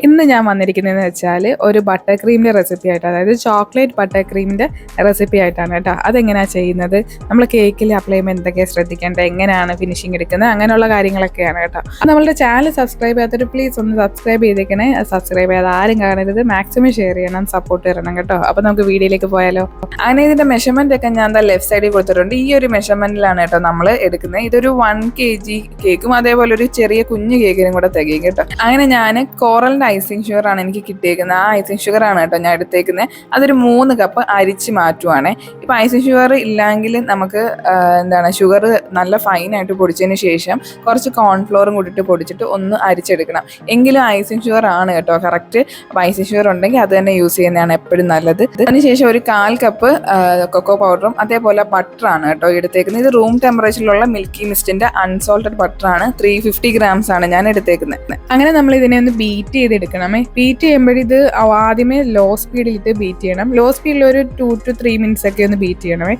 ഇന്ന് ഞാൻ വന്നിരിക്കുന്നതെന്ന് വെച്ചാൽ ഒരു ബട്ടർ ക്രീമിൻ്റെ റെസിപ്പി ആയിട്ട്, അതായത് ചോക്ലേറ്റ് ബട്ടർ ക്രീമിൻ്റെ റെസിപ്പി ആയിട്ടാണ് കേട്ടോ. അതെങ്ങനെയാണ് ചെയ്യുന്നത്, നമ്മൾ കേക്കിൽ അപ്ലൈ ചെയ്യുമ്പോൾ എന്തൊക്കെയാണ് ശ്രദ്ധിക്കേണ്ടത്, എങ്ങനെയാണ് ഫിനിഷിങ് എടുക്കുന്നത്, അങ്ങനെയുള്ള കാര്യങ്ങളൊക്കെയാണ് കേട്ടോ. അപ്പോൾ നമ്മളുടെ ചാനൽ സബ്സ്ക്രൈബ് ചെയ്യാത്തൊരു പ്ലീസ് ഒന്ന് സബ്സ്ക്രൈബ് ചെയ്തേക്കണേ. സബ്സ്ക്രൈബ് ചെയ്യാതെ ആരും കാണരുത്, മാക്സിമം ഷെയർ ചെയ്യണം, സപ്പോർട്ട് തരണം കേട്ടോ. അപ്പോൾ നമുക്ക് വീഡിയോയിലേക്ക് പോയാലോ. അങ്ങനെ ഇതിൻ്റെ മെഷർമെൻ്റ് ഒക്കെ ഞാൻ എന്താ ലെഫ്റ്റ് സൈഡിൽ കൊടുത്തിട്ടുണ്ട്. ഈ ഒരു മെഷർമെൻറ്റിലാണ് കേട്ടോ നമ്മൾ എടുക്കുന്നത്. ഇതൊരു 1 kg കേക്കും അതേപോലെ ഒരു ചെറിയ കുഞ്ഞു കേക്കിനും കൂടെ തികയും കേട്ടോ. അങ്ങനെ ഞാൻ കോറലിൻ്റെ ഐസിങ് ഷുഗർ ആണ് എനിക്ക് കിട്ടിയേക്കുന്നത്. ആ ഐസിങ് ഷുഗർ ആണ് കേട്ടോ ഞാൻ എടുത്തേക്കുന്നത്. അതൊരു 3 കപ്പ് അരിച്ച് മാറ്റുവാണേ. ഇപ്പം ഐസിങ് ഷുഗർ ഇല്ലെങ്കിൽ നമുക്ക് ഷുഗർ നല്ല ഫൈനായിട്ട് പൊടിച്ചതിന് ശേഷം കുറച്ച് കോൺഫ്ലോറും കൂടിയിട്ട് പൊടിച്ചിട്ട് ഒന്ന് അരിച്ചെടുക്കണം. എങ്കിലും ഐസിങ് ഷുഗർ ആണ് കേട്ടോ കറക്റ്റ്. അപ്പോൾ ഐസിങ് ഷുഗർ ഉണ്ടെങ്കിൽ അത് തന്നെ യൂസ് ചെയ്യുന്നതാണ് എപ്പോഴും നല്ലത്. അതിനുശേഷം ഒരു 1/4 കപ്പ് കൊക്കോ പൗഡറും അതേപോലെ ബട്ടറാണ് കേട്ടോ എടുത്തേക്കുന്നത്. ഇത് റൂം ടെമ്പറേച്ചറിലുള്ള മിൽക്കി മിസ്റ്റിൻ്റെ അൺസോൾട്ടഡ് ബട്ടറാണ്. 350 grams ആണ് ഞാൻ എടുത്തേക്കുന്നത്. അങ്ങനെ നമ്മൾ ഇതിനെ ഒന്ന് ബീറ്റ് ചെയ്തെടുക്കണമേ. ബീറ്റ് ചെയ്യുമ്പോഴിത് ആദ്യമേ ലോ സ്പീഡിലിട്ട് ബീറ്റ് ചെയ്യണം. ലോ സ്പീഡിൽ ഒരു 2 to 3 minutes ഒക്കെ ഒന്ന് ബീറ്റ് ചെയ്യണമേ.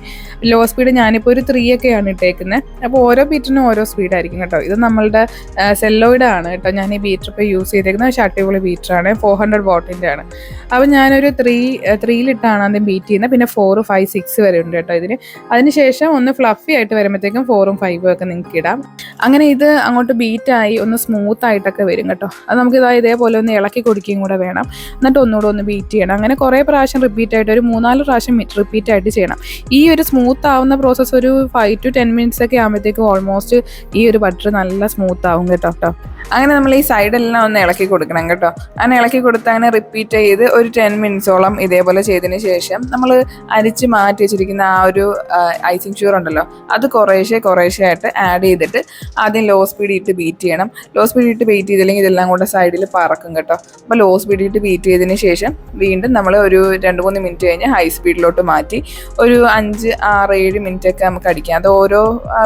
ലോ സ്പീഡ് ഞാനിപ്പോൾ ഒരു 3 ഒക്കെയാണ് ഇട്ടേക്കുന്നത്. അപ്പോൾ ഓരോ ബീറ്റിനും ഓരോ സ്പീഡായിരിക്കും കേട്ടോ. ഇത് നമ്മളുടെ സെല്ലോയിഡ് ആണ് കേട്ടോ ഞാൻ ഈ ബീറ്റർ ഇപ്പോൾ യൂസ് ചെയ്തേക്കുന്നത്. പക്ഷേ അടിപൊളി ബീറ്ററാണ്, 400 വാട്ടിൻ്റെ ആണ്. അപ്പോൾ ഞാനൊരു 3-ലിട്ടാണ് ആദ്യം ബീറ്റ് ചെയ്യുന്നത്. പിന്നെ 4, 5, 6 വരെ ഉണ്ട് കേട്ടോ ഇതിന്. അതിനുശേഷം ഒന്ന് ഫ്ലഫി ആയിട്ട് വരുമ്പോഴത്തേക്കും 4ഉം 5ഉം ഒക്കെ നിങ്ങൾക്ക് ഇടാം. അങ്ങനെ ഇത് അങ്ങോട്ട് ബീറ്റായി ഒന്ന് സ്മൂത്ത് ആയിട്ടൊക്കെ വരും കേട്ടോ. അത് നമുക്ക് ഇതേപോലെ ഒന്ന് ഇളക്കി കൊടുക്കുകയും കൂടെ വേണം. എന്നിട്ട് ഒന്നുകൂടെ ഒന്ന് ബീറ്റ് ചെയ്യണം. അങ്ങനെ കുറേ പ്രാവശ്യം റിപ്പീറ്റ് ആയിട്ട് ഒരു 3-4 പ്രാവശ്യം റിപ്പീറ്റ് ആയിട്ട് ചെയ്യണം. ഈ ഒരു സ്മൂത്ത് ആവുന്ന പ്രോസസ്സ് ഒരു 5 to 10 minutes ഒക്കെ ആകുമ്പോഴത്തേക്കും ഓൾമോസ്റ്റ് ഈ ഒരു ബട്ടർ നല്ല സ്മൂത്ത് ആവും കേട്ടോ. അങ്ങനെ നമ്മൾ ഈ സൈഡെല്ലാം ഒന്ന് ഇളക്കി കൊടുക്കണം കേട്ടോ. അങ്ങനെ ഇളക്കി കൊടുത്ത് അങ്ങനെ റിപ്പീറ്റ് ചെയ്ത് ഒരു 10 minutes-ഓളം ഇതേപോലെ ചെയ്തതിന് ശേഷം നമ്മൾ അരിച്ച് മാറ്റി വെച്ചിരിക്കുന്ന ആ ഒരു ഐസിങ് ഷുഗർ ഉണ്ടല്ലോ, അത് കുറേശ്ശെ ആയിട്ട് ആഡ് ചെയ്തിട്ട് ആദ്യം ലോ സ്പീഡിൽ ഇട്ട് ബീറ്റ് ചെയ്യണം. ലോ സ്പീഡിൽ ഇട്ട് ബീറ്റ് ചെയ്തില്ലെങ്കിൽ ഇതെല്ലാം കൂടെ സൈഡിൽ പറക്കും കേട്ടോ. അപ്പോൾ ലോ സ്പീഡിൽ ഇട്ട് ബീറ്റ് ചെയ്തതിന് ശേഷം വീണ്ടും നമ്മൾ ഒരു 2-3 minutes കഴിഞ്ഞ് ഹൈ സ്പീഡിലോട്ട് മാറ്റി ഒരു 5, 6, 7 minutes ഒക്കെ നമുക്ക് അടിക്കാം. അത് ഓരോ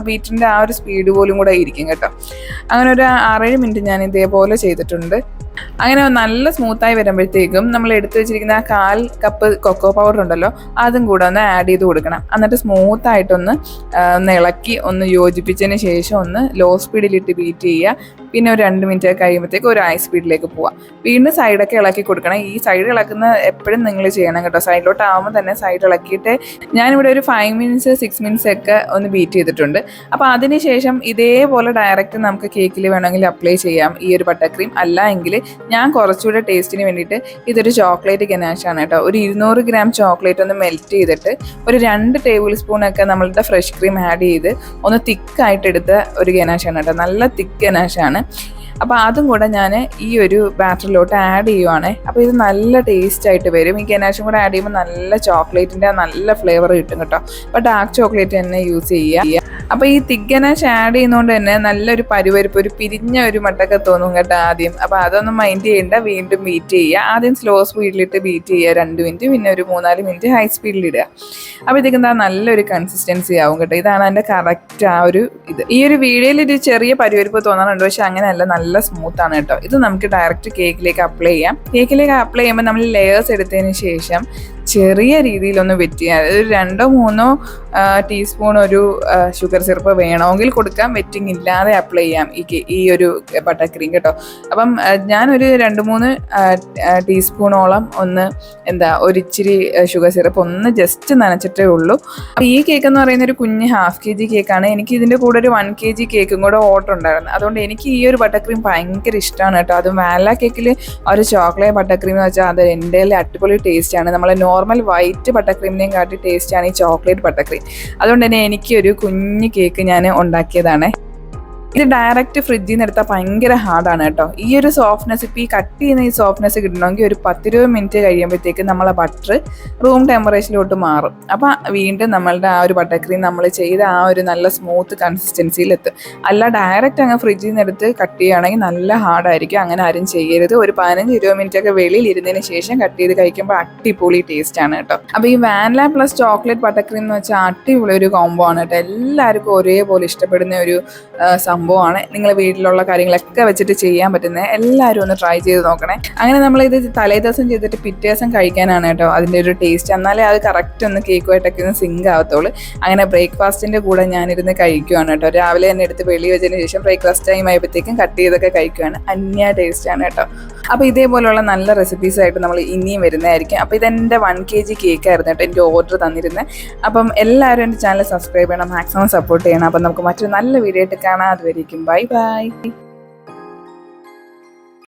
ബീറ്റിൻ്റെ ആ ഒരു സ്പീഡ് പോലും കൂടെ ഇരിക്കും കേട്ടോ. അങ്ങനെ ഒരു 6-7 minutes ഞാൻ ഇതേപോലെ ചെയ്തിട്ടുണ്ട്. അങ്ങനെ നല്ല സ്മൂത്തായി വരുമ്പോഴത്തേക്കും നമ്മൾ എടുത്തു വെച്ചിരിക്കുന്ന ആ 1/4 കപ്പ് കൊക്കോ പൗഡർ ഉണ്ടല്ലോ, അതും കൂടെ ഒന്ന് ആഡ് ചെയ്ത് കൊടുക്കണം. എന്നിട്ട് സ്മൂത്തായിട്ടൊന്ന് ഇളക്കി ഒന്ന് യോജിപ്പിച്ചതിന് ശേഷം ഒന്ന് ലോ സ്പീഡിലിട്ട് ബീറ്റ് ചെയ്യുക. പിന്നെ ഒരു 2 minutes കഴിയുമ്പോഴത്തേക്ക് ഒരു ഹൈ സ്പീഡിലേക്ക് പോവാം. വീണ്ടും സൈഡൊക്കെ ഇളക്കി കൊടുക്കണം. ഈ സൈഡ് ഇളക്കുന്ന എപ്പോഴും നിങ്ങൾ ചെയ്യണം കേട്ടോ. സൈഡിലോട്ട് ആകുമ്പോൾ തന്നെ സൈഡ് ഇളക്കിയിട്ട് ഞാനിവിടെ ഒരു 5 minutes 6 minutes ഒക്കെ ഒന്ന് ബീറ്റ് ചെയ്തിട്ടുണ്ട്. അപ്പോൾ അതിന് ശേഷം ഇതേപോലെ ഡയറക്റ്റ് നമുക്ക് കേക്കിൽ വേണമെങ്കിൽ അപ്ലൈ ചെയ്യാം ഈ ഒരു ബട്ടർ ക്രീം. അല്ല എങ്കിൽ ഞാൻ കുറച്ചുകൂടെ ടേസ്റ്റിന് വേണ്ടിയിട്ട് ഇതൊരു ചോക്ലേറ്റ് ഗനാഷാണ് കേട്ടോ. ഒരു 200 gram ചോക്ലേറ്റ് ഒന്ന് മെൽറ്റ് ചെയ്തിട്ട് ഒരു 2 tablespoon ഒക്കെ നമ്മളുടെ ഫ്രഷ് ക്രീം ആഡ് ചെയ്ത് ഒന്ന് തിക്കായിട്ട് എടുത്ത ഒരു ഗനാഷാണ് കേട്ടോ. നല്ല തിക്ക് ഗനാഷാണ്. അപ്പോൾ അതും കൂടെ ഞാൻ ഈ ഒരു ബാറ്ററിലോട്ട് ആഡ് ചെയ്യുവാണ്. അപ്പോൾ ഇത് നല്ല ടേസ്റ്റ് ആയിട്ട് വരും. ഈ ഗനാഷും കൂടെ ആഡ് ചെയ്യുമ്പോൾ നല്ല ചോക്ലേറ്റിൻ്റെ നല്ല ഫ്ലേവർ കിട്ടും കേട്ടോ. അപ്പോൾ ഡാർക്ക് ചോക്ലേറ്റ് തന്നെ യൂസ് ചെയ്യുക. അപ്പോൾ ഈ തിക്ക് ഗനാഷ് ആഡ് ചെയ്യുന്നതുകൊണ്ട് തന്നെ നല്ലൊരു പരുവരിപ്പ്, ഒരു പിരിഞ്ഞ ഒരു മട്ടൊക്കെ തോന്നും കേട്ടോ ആദ്യം. അപ്പോൾ അതൊന്നും മൈൻഡ് ചെയ്യേണ്ട. വീണ്ടും ബീറ്റ് ചെയ്യുക. ആദ്യം സ്ലോ സ്പീഡിലിട്ട് ബീറ്റ് ചെയ്യുക 2 minutes, പിന്നെ ഒരു 3-4 minutes ഹൈ സ്പീഡിലിടുക. അപ്പോൾ ഇതൊക്കെ എന്താ നല്ലൊരു കൺസിസ്റ്റൻസി ആവും കേട്ടോ. ഇതാണ് അതിൻ്റെ കറക്റ്റ് ആ ഒരു ഇത്. ഈ ഒരു വീഡിയോയിൽ ഒരു ചെറിയ പരുവരിപ്പ് തോന്നാറുണ്ട്, പക്ഷെ അങ്ങനെയല്ല, നല്ല സ്മൂത്ത് ആണ് കേട്ടോ. ഇത് നമുക്ക് ഡയറക്റ്റ് കേക്കിലേക്ക് അപ്ലൈ ചെയ്യാം. കേക്കിലേക്ക് അപ്ലൈ ചെയ്യുമ്പോൾ നമ്മൾ ലെയേഴ്സ് എടുത്തതിന് ശേഷം ചെറിയ രീതിയിലൊന്ന് വെറ്റ് ചെയ്യാം. ഒരു 2-3 ടീസ്പൂൺ ഒരു ഷുഗർ സിറപ്പ് വേണമെങ്കിൽ കൊടുക്കാം. വെറ്റിംഗ് ഇല്ലാതെ അപ്ലൈ ചെയ്യാം ഈ ഒരു ബട്ടർ ക്രീം കേട്ടോ. അപ്പം ഞാനൊരു 2-3 ടീസ്പൂണോളം ഒന്ന് ഒരിച്ചിരി ഷുഗർ സിറപ്പ് ഒന്ന് ജസ്റ്റ് നനച്ചിട്ടേ ഉള്ളൂ. അപ്പോൾ ഈ കേക്ക് എന്ന് പറയുന്ന ഒരു കുഞ്ഞ് 1/2 kg കേക്കാണ്. എനിക്ക് ഇതിൻ്റെ കൂടെ ഒരു 1 kg കേക്കും കൂടെ ഓർഡർ ഉണ്ടായിരുന്നു. അതുകൊണ്ട് എനിക്ക് ഈ ഒരു ബട്ടർ ക്രീം ഭയങ്കര ഇഷ്ടമാണ് കേട്ടോ. അതും വാനില കേക്കിൽ ഒരു ചോക്ലേറ്റ് ബട്ടർ ക്രീം എന്ന് വെച്ചാൽ അത് എൻ്റെ അടിപൊളി ടേസ്റ്റാണ്. നമ്മളെ നോർമൽ വൈറ്റ് ബട്ടർ ക്രീമിനെയും കാട്ടി ടേസ്റ്റാണ് ഈ ചോക്ലേറ്റ് ബട്ടർ ക്രീം. അതുകൊണ്ട് തന്നെ എനിക്കൊരു കുഞ്ഞ് കേക്ക് ഞാൻ ഉണ്ടാക്കിയതാണ്. ഇത് ഡയറക്റ്റ് ഫ്രിഡ്ജിൽ നിന്ന് എടുത്താൽ ഭയങ്കര ഹാർഡാണ് കേട്ടോ. ഈ ഒരു സോഫ്റ്റ്നെസ്, ഇപ്പോൾ ഈ കട്ട് ചെയ്യുന്ന ഈ സോഫ്റ്റ്നെസ് കിട്ടണമെങ്കിൽ ഒരു 10-20 minutes കഴിയുമ്പോഴത്തേക്ക് നമ്മളെ ബട്ടർ റൂം ടെമ്പറേച്ചറിലോട്ട് മാറും. അപ്പോൾ വീണ്ടും നമ്മളുടെ ആ ഒരു ബട്ടർ ക്രീം നമ്മൾ ചെയ്ത ആ ഒരു നല്ല സ്മൂത്ത് കൺസിസ്റ്റൻസിയിലെത്തും. അല്ല ഡയറക്റ്റ് അങ്ങ് ഫ്രിഡ്ജിൽ നിന്ന് എടുത്ത് കട്ട് ചെയ്യുകയാണെങ്കിൽ നല്ല ഹാർഡായിരിക്കും. അങ്ങനെ ആരും ചെയ്യരുത്. ഒരു 15-20 minutes ഒക്കെ വെളിയിൽ ഇരുന്നതിന് ശേഷം കട്ട് ചെയ്ത് കഴിക്കുമ്പോൾ അടിപൊളി ടേസ്റ്റാണ് കേട്ടോ. അപ്പോൾ ഈ vanilla plus chocolate butter cream എന്ന് വെച്ചാൽ അടിപൊളി ഒരു കോംബോ ആണ് കേട്ടോ. എല്ലാവർക്കും ഒരേപോലെ ഇഷ്ടപ്പെടുന്ന ഒരു സംഭവമാണ്. നിങ്ങൾ വീട്ടിലുള്ള കാര്യങ്ങളൊക്കെ വെച്ചിട്ട് ചെയ്യാൻ പറ്റുന്നത്. എല്ലാവരും ഒന്ന് ട്രൈ ചെയ്ത് നോക്കണേ. അങ്ങനെ നമ്മളിത് തലേ ദിവസം ചെയ്തിട്ട് പിറ്റേ ദിവസം കഴിക്കാനാണ് കേട്ടോ അതിൻ്റെ ഒരു ടേസ്റ്റ്. എന്നാലേ അത് കറക്റ്റ് ഒന്ന് കേക്കുമായിട്ടൊക്കെ ഒന്ന് സിങ്ക് ആവത്തുള്ളൂ. അങ്ങനെ ബ്രേക്ക്ഫാസ്റ്റിൻ്റെ കൂടെ ഞാനിരുന്ന് കഴിക്കുവാണ് കേട്ടോ. രാവിലെ തന്നെ എടുത്ത് വെളി വെച്ചതിന് ശേഷം ബ്രേക്ക്ഫാസ്റ്റ് ടൈം ആയപ്പോഴത്തേക്കും കട്ട് ചെയ്തൊക്കെ കഴിക്കുവാണ്. അന്യ ടേസ്റ്റാണ് കേട്ടോ. അപ്പോൾ ഇതേപോലുള്ള നല്ല റെസിപ്പീസായിട്ട് നമ്മൾ ഇനിയും വരുന്നതായിരിക്കും. അപ്പോൾ ഇതെൻ്റെ 1 kg കേക്കായിരുന്നു കേട്ടോ എനിക്ക് ഓർഡർ തന്നിരുന്നത്. അപ്പം എല്ലാവരും എൻ്റെ ചാനൽ സബ്സ്ക്രൈബ് ചെയ്യണം, മാക്സിമം സപ്പോർട്ട് ചെയ്യണം. അപ്പം നമുക്ക് മറ്റൊരു നല്ല വീഡിയോ ആയിട്ട് കാണാം. അതുവരെയും ബൈ ബൈ.